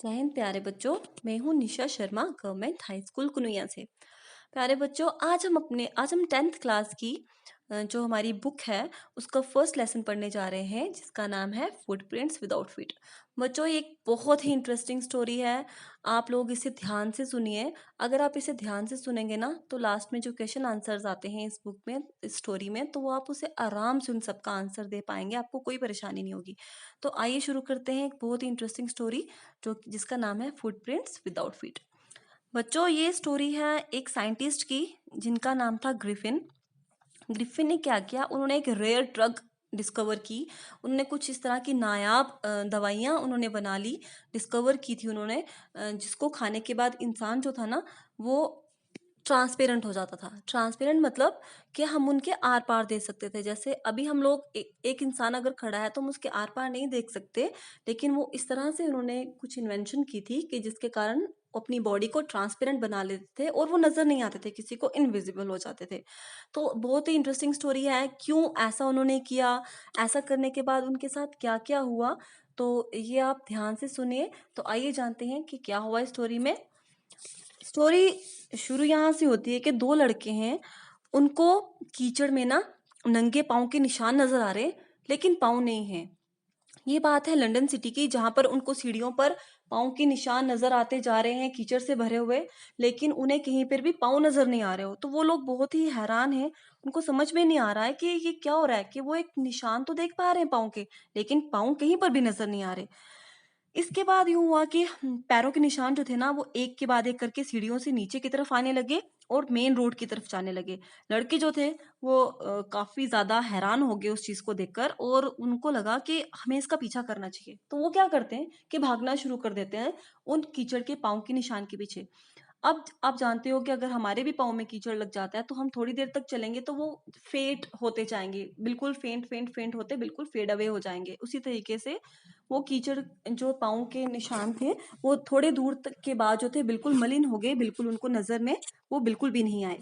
जय हिंद प्यारे बच्चों। मैं हूं Nisha Sharma, government high school कुनुया से। प्यारे बच्चों, आज हम 10th क्लास की जो हमारी बुक है उसका फर्स्ट लेसन पढ़ने जा रहे हैं, जिसका नाम है फुटप्रिंट्स विदाउट फीट। बच्चों, ये एक बहुत ही इंटरेस्टिंग स्टोरी है। आप लोग इसे ध्यान से सुनिए। अगर आप इसे ध्यान से सुनेंगे ना, तो लास्ट में जो क्वेश्चन आंसर्स आते हैं इस बुक में, इस स्टोरी में, तो वो आप उसे आराम से उन सबका आंसर दे पाएंगे। आपको कोई परेशानी नहीं होगी। तो आइए शुरू करते हैं एक बहुत ही इंटरेस्टिंग स्टोरी जिसका नाम है फुटप्रिंट्स विदाउट फीट। बच्चों, ये स्टोरी है एक साइंटिस्ट की, जिनका नाम था ग्रिफिन। ग्रिफिन ने क्या किया, उन्होंने एक रेयर ड्रग डिस्कवर की। उन्होंने कुछ इस तरह की नायाब दवाइयाँ उन्होंने बना ली, डिस्कवर की थी उन्होंने, जिसको खाने के बाद इंसान जो था ना, वो ट्रांसपेरेंट हो जाता था। ट्रांसपेरेंट मतलब कि हम उनके आर पार देख सकते थे। जैसे अभी हम लोग एक इंसान अगर खड़ा है तो हम उसके आर पार नहीं देख सकते, लेकिन वो इस तरह से उन्होंने कुछ इन्वेंशन की थी कि जिसके कारण वो अपनी बॉडी को ट्रांसपेरेंट बना लेते थे और वो नजर नहीं आते थे, किसी को इनविजिबल हो जाते थे। तो बहुत ही इंटरेस्टिंग स्टोरी है, क्यों ऐसा उन्होंने किया, ऐसा करने के बाद उनके साथ क्या क्या हुआ। तो ये आप ध्यान से सुनिए। तो आइए जानते हैं कि क्या हुआ इस स्टोरी में। स्टोरी शुरू यहाँ से होती है कि दो लड़के हैं, उनको कीचड़ में ना नंगे पाँव के निशान नजर आ रहे, लेकिन पाँव नहीं है। ये बात है लंदन सिटी की, जहां पर उनको सीढ़ियों पर पाँव के निशान नजर आते जा रहे हैं कीचड़ से भरे हुए, लेकिन उन्हें कहीं पर भी पाँव नजर नहीं आ रहे हो। तो वो लोग बहुत ही हैरान हैं, उनको समझ में नहीं आ रहा है कि ये क्या हो रहा है, कि वो एक निशान तो देख पा रहे हैं पाँव के, लेकिन पाँव कहीं पर भी नजर नहीं आ रहे। इसके बाद यूँ हुआ कि पैरों के निशान जो थे ना, वो एक के बाद एक करके सीढ़ियों से नीचे की तरफ आने लगे और मेन रोड की तरफ जाने लगे। लड़के जो थे वो काफ़ी ज़्यादा हैरान हो गए उस चीज़ को देखकर, और उनको लगा कि हमें इसका पीछा करना चाहिए। तो वो क्या करते हैं कि भागना शुरू कर देते हैं उन कीचड़ के पाँव के निशान के पीछे। अब आप जानते हो कि अगर हमारे भी पाँव में कीचड़ लग जाता है तो हम थोड़ी देर तक चलेंगे तो वो फेड होते जाएँगे, बिल्कुल फेंट होते बिल्कुल फेड अवे हो जाएँगे। उसी तरीके से वो कीचड़ जो पाँव के निशान थे, वो थोड़े दूर तक के बाद जो थे बिल्कुल मलिन हो गए, बिल्कुल उनको नज़र में वो बिल्कुल भी नहीं आए।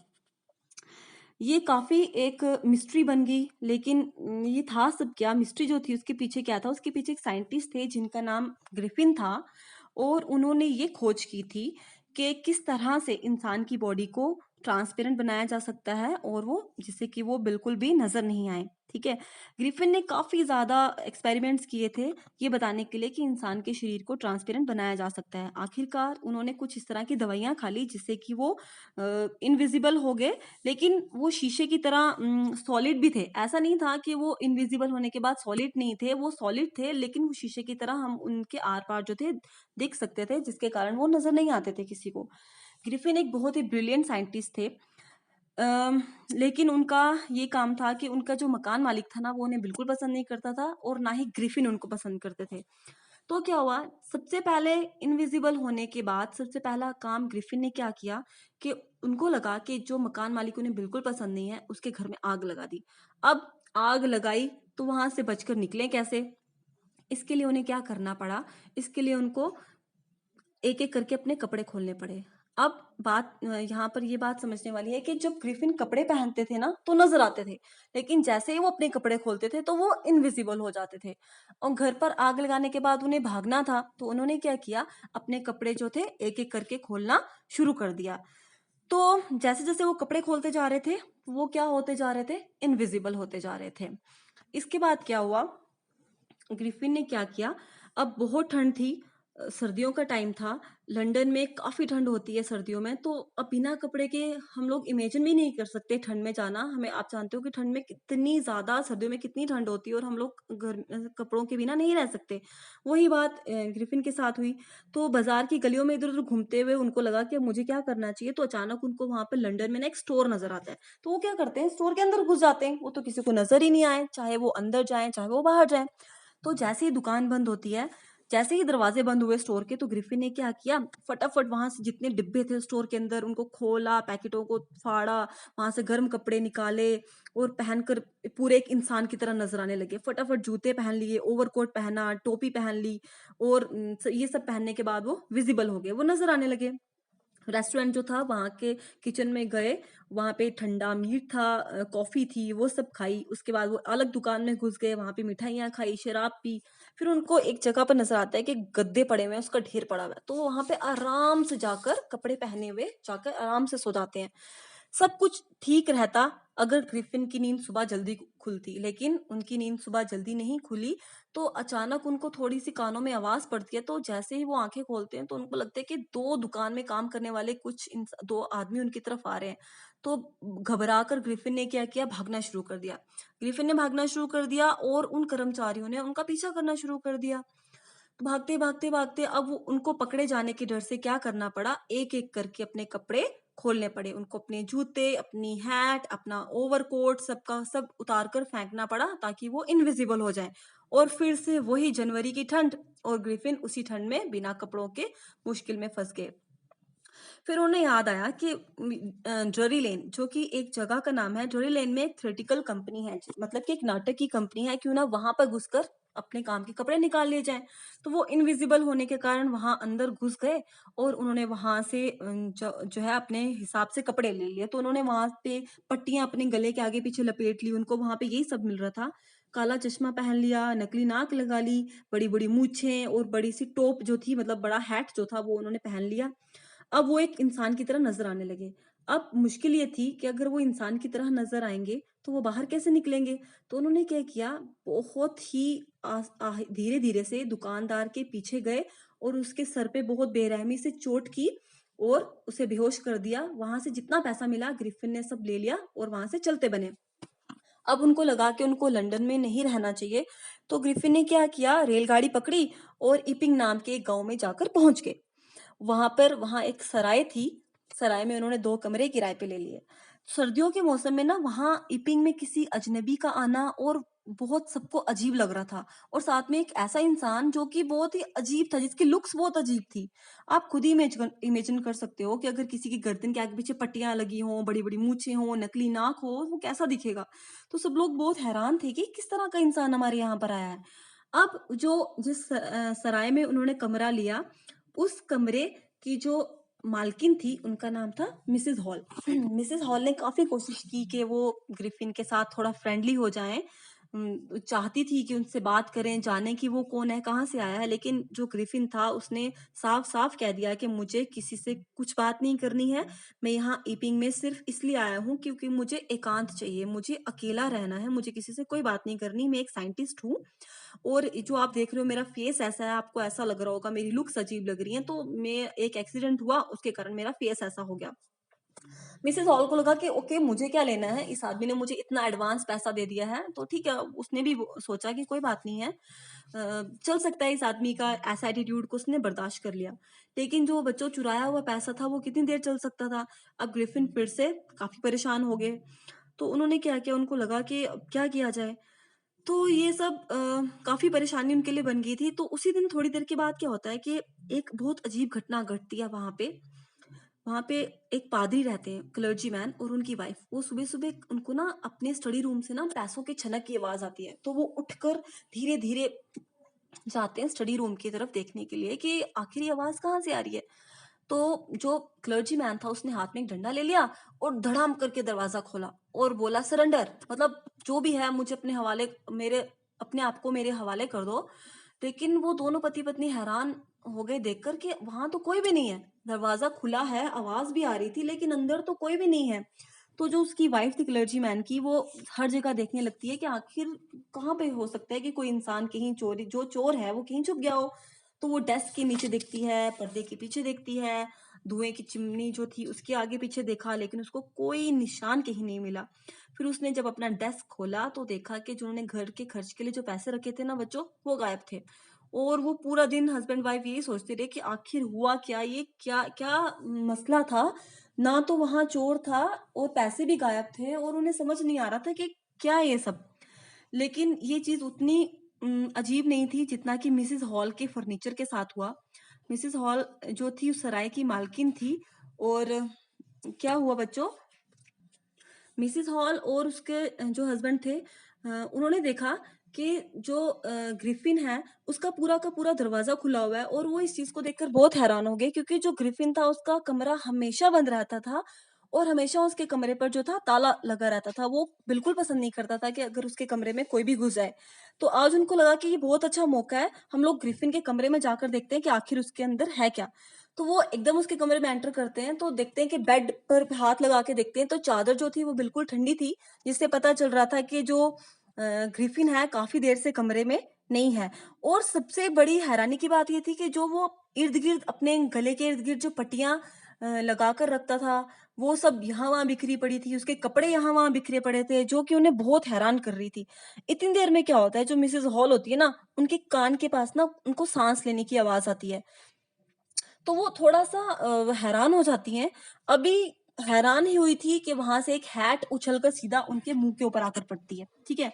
ये काफ़ी एक मिस्ट्री बन गई, लेकिन ये था सब क्या, मिस्ट्री जो थी उसके पीछे क्या था, उसके पीछे एक साइंटिस्ट थे जिनका नाम ग्रिफिन था, और उन्होंने ये खोज की थी कि किस तरह से इंसान की बॉडी को ट्रांसपेरेंट बनाया जा सकता है, और वो जिससे कि वो बिल्कुल भी नज़र नहीं आए। ठीक है। ग्रिफिन ने काफ़ी ज़्यादा एक्सपेरिमेंट्स किए थे ये बताने के लिए कि इंसान के शरीर को ट्रांसपेरेंट बनाया जा सकता है। आखिरकार उन्होंने कुछ इस तरह की दवाइयाँ खा ली जिससे कि वो इनविजिबल हो गए, लेकिन वो शीशे की तरह सॉलिड भी थे। ऐसा नहीं था कि वो इनविजिबल होने के बाद सॉलिड नहीं थे, वो सॉलिड थे, लेकिन वो शीशे की तरह हम उनके आर-पार जो थे देख सकते थे, जिसके कारण वो नज़र नहीं आते थे किसी को। ग्रिफिन एक बहुत ही ब्रिलियंट साइंटिस्ट थे। अम, लेकिन उनका ये काम था कि उनका जो मकान मालिक था ना, वो उन्हें बिल्कुल पसंद नहीं करता था, और ना ही ग्रिफिन उनको पसंद करते थे। तो क्या हुआ, सबसे पहले इनविजिबल होने के बाद सबसे पहला काम ग्रिफिन ने क्या किया कि उनको लगा कि जो मकान मालिक उन्हें बिल्कुल पसंद नहीं है, उसके घर में आग लगा दी। अब आग लगाई तो वहां से बचकर निकले कैसे, इसके लिए उन्हें क्या करना पड़ा, इसके लिए उनको एक एक करके अपने कपड़े खोलने पड़े। अब बात यहाँ पर ये बात समझने वाली है कि जब ग्रिफिन कपड़े पहनते थे ना, तो नजर आते थे, लेकिन जैसे ही वो अपने कपड़े खोलते थे तो वो इनविजिबल हो जाते थे। और घर पर आग लगाने के बाद उन्हें भागना था, तो उन्होंने क्या किया, अपने कपड़े जो थे एक एक करके खोलना शुरू कर दिया। तो जैसे जैसे वो कपड़े खोलते जा रहे थे, वो क्या होते जा रहे थे, इनविजिबल होते जा रहे थे। इसके बाद क्या हुआ, ग्रिफिन ने क्या किया, अब बहुत ठंड थी, सर्दियों का टाइम था, लंदन में काफ़ी ठंड होती है सर्दियों में, तो अब बिना कपड़े के हम लोग इमेजिन भी नहीं कर सकते ठंड में जाना। हमें, आप जानते हो कि ठंड में कितनी ज़्यादा, सर्दियों में कितनी ठंड होती है, और हम लोग कपड़ों के बिना नहीं रह सकते। वही बात ग्रिफिन के साथ हुई। तो बाजार की गलियों में इधर उधर घूमते हुए उनको लगा कि अब मुझे क्या करना चाहिए, तो अचानक उनको वहां पर लंदन में ना एक स्टोर नजर आता है। तो वो क्या करते हैं, स्टोर के अंदर घुस जाते हैं, वो तो किसी को नजर ही नहीं आए, चाहे वो अंदर जाए चाहे वो बाहर जाए। तो जैसे ही दुकान बंद होती है, जैसे ही दरवाजे बंद हुए स्टोर के, तो ग्रिफिन ने क्या किया, फटाफट वहां से जितने डिब्बे थे स्टोर के अंदर उनको खोला, पैकेटों को फाड़ा, वहां से गर्म कपड़े निकाले, और पहनकर पूरे एक इंसान की तरह नजर आने लगे। फटाफट जूते पहन लिए, ओवरकोट पहना, टोपी पहन ली, और ये सब पहनने के बाद वो विजिबल हो गए, वो नजर आने लगे। रेस्टोरेंट जो था वहाँ के किचन में गए, वहाँ पे ठंडा मीट था, कॉफ़ी थी, वो सब खाई। उसके बाद वो अलग दुकान में घुस गए, वहाँ पे मिठाइयाँ खाई, शराब पी। फिर उनको एक जगह पर नज़र आता है कि गद्दे पड़े हुए हैं, उसका ढेर पड़ा हुआ है। तो वो वहाँ पे आराम से जाकर कपड़े पहने हुए जाकर आराम से सो जाते हैं। सब कुछ ठीक रहता अगर ग्रिफिन की नींद सुबह जल्दी खुलती, लेकिन उनकी नींद सुबह जल्दी नहीं खुली, तो अचानक उनको थोड़ी-सी कानों में आवाज़ पड़ती है, तो जैसे ही वो आँखें खोलते हैं, तो उनको लगता है कि 2 दुकान में काम करने वाले कुछ 2 आदमी उनकी तरफ आ रहे हैं। तो घबरा कर ग्रिफिन ने क्या किया, भागना शुरू कर दिया। ग्रिफिन ने भागना शुरू कर दिया और उन कर्मचारियों ने उनका पीछा करना शुरू कर दिया। तो भागते, भागते, भागते अब वो उनको पकड़े जाने के डर से क्या करना पड़ा, एक-एक करके अपने कपड़े खोलने पड़े। उनको अपने जूते, अपनी हैट, अपना ओवरकोट सबका सब उतार कर फेंकना पड़ा ताकि वो इनविजिबल हो जाएँ। और फिर से वही जनवरी की ठंड और ग्रिफिन उसी ठंड में बिना कपड़ों के मुश्किल में फँस गए। फिर उन्हें याद आया कि ड्ररी लेन जो कि एक जगह का नाम है, ड्ररी लेन में एक थिएट्रिकल कंपनी है, मतलब कि एक नाटक की कंपनी है, क्यों ना वहाँ पर घुसकर अपने काम के कपड़े निकाल लिए जाएँ। तो वो इनविजिबल होने के कारण वहाँ अंदर घुस गए और उन्होंने वहाँ से जो है अपने हिसाब से कपड़े ले लिए। तो उन्होंने वहाँ पे पट्टियाँ अपने गले के आगे-पीछे लपेट ली, उनको वहाँ पे यही सब मिल रहा था। काला चश्मा पहन लिया, नकली नाक लगा ली, बड़ी-बड़ी मूंछें और बड़ी-सी टोप जो थी, मतलब बड़ा हैट जो था वो उन्होंने पहन लिया। अब वो एक इंसान की तरह नज़र आने लगे। अब मुश्किल ये थी कि अगर वो इंसान की तरह नज़र आएँगे, तो वो बाहर कैसे निकलेंगे? तो उन्होंने क्या किया, बहुत ही धीरे-धीरे से दुकानदार के पीछे गए और उसके सर पे बहुत बेरहमी से चोट की और उसे बेहोश कर दिया। वहाँ से जितना पैसा मिला ग्रिफ़िन ने सब ले लिया और वहाँ से चलते बने। अब उनको लगा कि उनको लंदन में नहीं रहना चाहिए, तो ग्रिफ़िन ने क्या किया, रेलगाड़ी पकड़ी और इपिंग नाम के एक गाँव में जाकर पहुँच गए। वहाँ एक सराय थी, सराय में उन्होंने 2 कमरे किराए पे ले लिए। सर्दियों के मौसम में ना वहाँ इपिंग में किसी अजनबी का आना और बहुत सबको अजीब लग रहा था, और साथ में एक ऐसा इंसान जो कि बहुत ही अजीब था, जिसकी लुक्स बहुत अजीब थी। आप खुद ही इमेजिन कर सकते हो कि अगर किसी की गर्दन के आगे-पीछे पट्टियाँ लगी हों, बड़ी-बड़ी मूँछें हों, नकली नाक हो, वो कैसा दिखेगा? तो सब लोग बहुत हैरान थे कि किस तरह का इंसान हमारे यहाँ पर आया है। अब जिस सराय में उन्होंने कमरा लिया, उस कमरे की जो मालकिन थी, उनका नाम था मिसेज़ हॉल। मिसेज़ हॉल ने काफ़ी कोशिश की कि वो ग्रिफ़िन के साथ थोड़ा फ्रेंडली हो जाएँ। चाहती थी कि उनसे बात करें, जानें कि वो कौन है, कहाँ से आया है, लेकिन जो ग्रिफ़िन था उसने साफ-साफ कह दिया कि मुझे किसी से कुछ बात नहीं करनी है। मैं यहाँ ईपिंग में सिर्फ़ इसलिए आया हूँ क्योंकि मुझे एकांत चाहिए, मुझे अकेला रहना है, मुझे किसी से कोई बात नहीं करनी, मैं एक साइंटिस्ट हूँ। और ये जो आप देख रहे हो मेरा फेस ऐसा है, आपको ऐसा लग रहा होगा, मेरी लुक्स अजीब लग रही हैं, तो मैं एक एक्सीडेंट हुआ उसके कारण मेरा फेस ऐसा हो गया। मिसेज़ हॉल को लगा कि ओके, मुझे क्या लेना है, इस आदमी ने मुझे इतना एडवांस पैसा दे दिया है, तो ठीक है, उसने भी वो सोचा कि कोई बात नहीं है, चल सकता है इस आदमी का ऐसा एटीट्यूड को उसने बर्दाश्त कर लिया। लेकिन जो बच्चों चुराया हुआ पैसा था वो कितनी देर चल सकता था? अब ग्रिफ़िन फिर से काफ़ी परेशान हो गए। तो उन्होंने क्या किया, उनको लगा कि अब क्या किया जाए? तो ये सब काफ़ी परेशानी उनके लिए बन गई थी। तो उसी दिन थोड़ी देर के बाद क्या होता है कि एक बहुत अजीब घटना घटती है वहाँ पे। वहाँ पे एक पादरी रहते हैं, क्लर्जीमैन और उनकी वाइफ़। वो सुबह-सुबह उनको ना अपने स्टडी रूम से ना पैसों के छनक की आवाज़ आती है। तो वो उठकर धीरे-धीरे जाते हैं स्टडी रूम की तरफ देखने के लिए कि आखिर ये आवाज़ कहाँ से आ रही है। तो जो क्लर्जीमैन था उसने हाथ में एक डंडा ले लिया और धड़ाम करके दरवाज़ा खोला और बोला, सरेंडर, मतलब जो भी है मुझे अपने आप को मेरे हवाले कर दो। लेकिन वो दोनों पति-पत्नी हैरान हो गए देखकर कि वहाँ तो कोई भी नहीं है। दरवाज़ा खुला है, आवाज़ भी आ रही थी, लेकिन अंदर तो कोई भी नहीं है। तो जो उसकी वाइफ़ थी क्लर्जीमैन की, वो हर जगह देखने लगती है कि आखिर कहाँ पे हो सकता है कि कोई इंसान कहीं चोरी, जो चोर है वो कहीं छुप गया हो। तो वो डेस्क के नीचे देखती है, पर्दे के पीछे देखती है, धुएँ की चिमनी जो थी उसके आगे-पीछे देखा, लेकिन उसको कोई निशान कहीं नहीं मिला। फिर उसने जब अपना डेस्क खोला तो देखा कि जो उन्होंने घर के खर्च के लिए जो पैसे रखे थे ना बच्चों, वो गायब थे। और वो पूरा दिन हस्बैंड वाइफ यही सोचते रहे कि आखिर हुआ क्या? ये क्या क्या मसला था? ना तो वहाँ चोर था और पैसे भी गायब थे और उन्हें समझ नहीं आ रहा था कि क्या है ये सब? लेकिन ये चीज़ उतनी अजीब नहीं थी जितना कि मिसेज़ हॉल के फर्नीचर के साथ हुआ। मिसेज़ हॉल जो थी उस सराय की मालकिन थी, और क्या हुआ बच्चों, मिसेज़ हॉल और उसके जो हस्बैंड थे, उन्होंने देखा कि जो ग्रिफ़िन है, उसका पूरा का पूरा दरवाज़ा खुला हुआ है, और वो इस चीज़ को देखकर बहुत हैरान हो गए क्योंकि जो ग्रिफ़िन था उसका कमरा हमेशा बंद रहता था और हमेशा उसके कमरे पर जो था ताला लगा रहता था। वो बिल्कुल पसंद नहीं करता था कि अगर उसके कमरे में कोई भी घुस जाए। तो आज उनको लगा कि ये बहुत अच्छा मौका है, हम लोग ग्रिफिन के कमरे में जाकर देखते हैं कि आखिर उसके अंदर है क्या? तो वो एकदम उसके कमरे में एंटर करते हैं, तो देखते हैं कि बेड पर हाथ लगा के देखते हैं, तो चादर जो थी वो बिल्कुल ठंडी थी, जिससे पता चल रहा था कि जो ग्रिफिन है काफ़ी देर से कमरे में नहीं है। और सबसे बड़ी हैरानी की बात ये थी कि जो वो इर्द-गिर्द अपने गले के इर्द-गिर्द जो पट्टियाँ लगा कर रखता था, वो सब यहाँ-वहाँ बिखरी पड़ी थी, उसके कपड़े यहाँ-वहाँ बिखरे पड़े थे, जो कि उन्हें बहुत हैरान कर रही थी। इतनी देर में क्या होता है, जो मिसेज़ हॉल होती है ना, उनके कान के पास ना उनको साँस लेने की आवाज़ आती है। तो वो थोड़ा-सा हैरान हो जाती हैं। अभी हैरान ही हुई थी कि वहाँ से एक हैट उछलकर सीधा उनके मुँह के ऊपर आकर पड़ती है, ठीक है?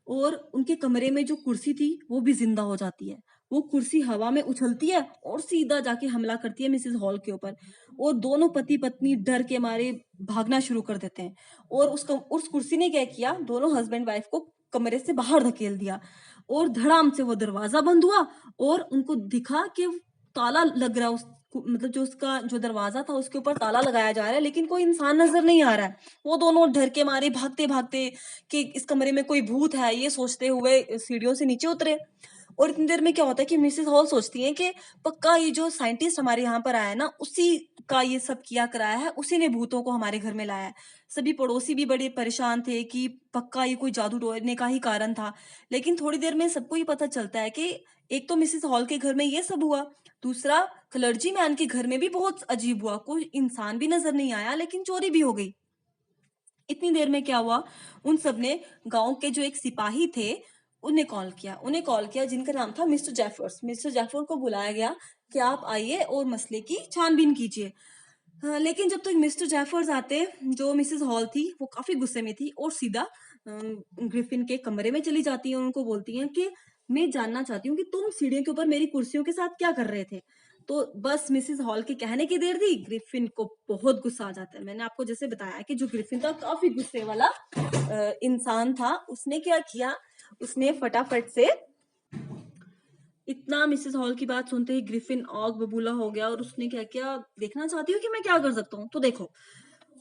और उनके कमरे में जो कुर्सी थी, वो भी ज़िंदा हो जाती है। वो कुर्सी हवा में उछलती है और सीधा जाके हमला करती है मिसेज़ हॉल के ऊपर, और दोनों पति-पत्नी डर के मारे भागना शुरू कर देते हैं। और उस कुर्सी ने क्या किया, दोनों हस्बैंड-वाइफ को कमरे से बाहर धकेल दिया और धड़ाम से वो दरवाज़ा बंद हुआ और उनको दिखा कि ताला लग रहा है, मतलब जो उसका जो दरवाज़ा था उसके ऊपर ताला लगाया जा रहा है, लेकिन कोई इंसान नज़र नहीं आ रहा है। वो दोनों डर के मारे भागते-भागते कि इस कमरे में कोई भूत है, ये सोचते हुए सीढ़ियों से नीचे उतरे। और इतनी देर में क्या होता है कि मिसेस हॉल सोचती हैं कि पक्का ये जो साइंटिस्ट हमारे यहाँ पर आया है ना, उसी का ये सब किया कराया है, उसी ने भूतों को हमारे घर में लाया है। सभी पड़ोसी भी बड़े परेशान थे कि पक्का ये कोई जादू टोने का ही कारण था। लेकिन थोड़ी देर में सबको ये पता चलता है कि एक तो मिसेस हॉल के घर में ये सब हुआ, दूसरा क्लर्जी मैन के घर में भी बहुत अजीब हुआ। कोई इंसान भी नज़र नहीं आया, लेकिन चोरी भी हो गई। इतनी देर में क्या हुआ, उन सब ने गाँव के जो एक सिपाही थे, उन्हें कॉल किया जिनका नाम था मिस्टर जेफर्स। मिस्टर जेफर को बुलाया गया कि आप आइए और मसले की छानबीन कीजिए। लेकिन जब तक मिस्टर जेफर्स आते, जो मिसेस हॉल थी, वो काफ़ी गुस्से में थी और सीधा ग्रिफिन के कमरे में चली जाती हैं, उनको बोलती हैं कि मैं जानना चाहती हूँ कि तुम सीढ़ियों के ऊपर मेरी कुर्सियों के साथ क्या कर रहे थे? तो बस मिसेस हॉल के कहने की देर थी, ग्रिफिन को बहुत गुस्सा आ जाता है। मैंने आपको जैसे बताया कि जो ग्रिफिन था काफ़ी गुस्से वाला इंसान था। उसने क्या किया, उसने फटाफट से इतना मिसेस हॉल की बात सुनते ही ग्रिफिन आग बबूला हो गया और उसने क्या किया, देखना चाहती हो कि मैं क्या कर सकता हूँ? तो देखो,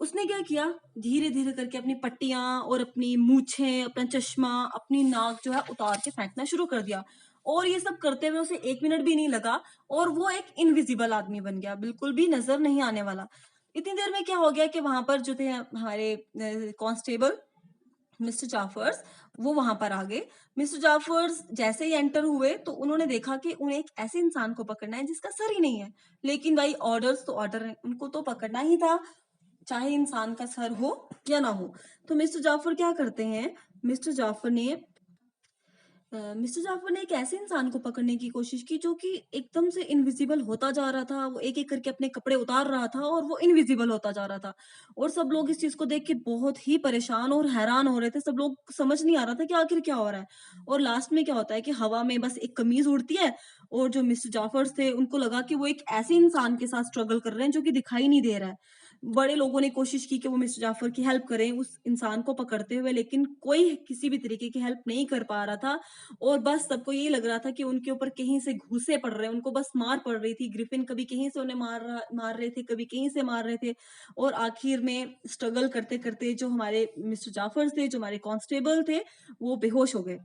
उसने क्या किया, धीरे-धीरे करके अपनी पट्टियाँ और अपनी मूछें, अपना चश्मा, अपनी नाक जो है उतार के फेंकना शुरू कर दिया। और ये सब करते हुए उसे 1 मिनट भी नहीं लगा और वो एक इनविजिबल आदमी बन गया, बिल्कुल भी नज़र नहीं आने वाला। इतनी देर में क्या हो गया कि वहाँ पर जो थे हमारे कांस्टेबल मिस्टर जाफर्स, वो वहाँ पर आ गए। मिस्टर जाफर्स जैसे ही एंटर हुए तो उन्होंने देखा कि उन्हें एक ऐसे इंसान को पकड़ना है जिसका सर ही नहीं है। लेकिन भाई ऑर्डर्स तो ऑर्डर हैं, उनको तो पकड़ना ही था, चाहे इंसान का सर हो या ना हो। तो मिस्टर जाफर क्या करते हैं, मिस्टर जाफर ने एक ऐसे इंसान को पकड़ने की कोशिश की जो कि एकदम से इनविजिबल होता जा रहा था। वो एक-एक करके अपने कपड़े उतार रहा था और वो इनविजिबल होता जा रहा था। और सब लोग इस चीज़ को देख के बहुत ही परेशान और हैरान हो रहे थे। सब लोग समझ नहीं आ रहा था कि आखिर क्या हो रहा है। और लास्ट में क्या होता है कि हवा में बस एक कमीज़ उड़ती है और जो मिस्टर जाफर्स थे उनको लगा कि वो एक ऐसे इंसान के साथ स्ट्रगल कर रहे हैं जो कि दिखाई नहीं दे रहा है। बड़े लोगों ने कोशिश की कि वो मिस्टर जाफर की हेल्प करें उस इंसान को पकड़ते हुए, लेकिन कोई किसी भी तरीके की हेल्प नहीं कर पा रहा था। और बस सबको यही लग रहा था कि उनके ऊपर कहीं से घूंसे पड़ रहे हैं, उनको बस मार पड़ रही थी। ग्रिफिन कभी कहीं से उन्हें मार रहे थे, कभी कहीं से मार रहे थे। और आखिर में स्ट्रगल करते-करते जो हमारे मिस्टर जाफर थे, जो हमारे कांस्टेबल थे, वो बेहोश हो गए।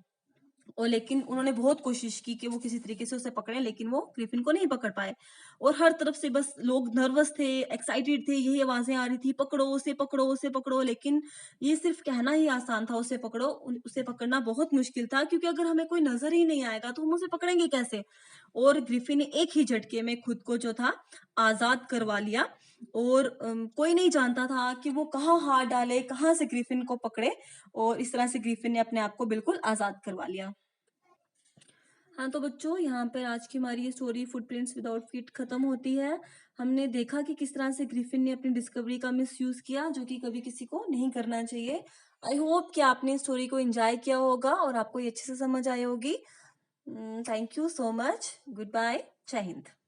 और लेकिन उन्होंने बहुत कोशिश की कि वो किसी तरीके से उसे पकड़ें, लेकिन वो ग्रिफिन को नहीं पकड़ पाए। और हर तरफ से बस लोग नर्वस थे, एक्साइटेड थे, यही आवाज़ें आ रही थी, "पकड़ो उसे, पकड़ो उसे, पकड़ो।" लेकिन ये सिर्फ़ कहना ही आसान था, उसे पकड़ो, उसे पकड़ना बहुत मुश्किल था, क्योंकि अगर हमें कोई नज़र ही नहीं आएगा, तो हम उसे पकड़ेंगे कैसे? और ग्रिफिन ने एक ही झटके में खुद को जो था, आज़ाद करवा लिया। और कोई नहीं जानता था कि वो कहाँ हाथ डाले, कहाँ से ग्रिफिन को पकड़े, और इस तरह से ग्रिफिन ने अपने आप को बिल्कुल आज़ाद करवा लिया। हाँ, तो बच्चों, यहाँ पर आज की हमारी ये स्टोरी फुटप्रिंट्स विदाउट फीट खत्म होती है। हमने देखा कि किस तरह से ग्रिफिन ने अपनी डिस्कवरी का मिसयूज़ किया, जो कि कभी किसी को नहीं करना चाहिए। आई होप कि आपने इस स्टोरी को एन्जॉय किया होगा और आपको ये अच्छे से समझ आई होगी। Thank you so much. Goodbye. जय हिंद।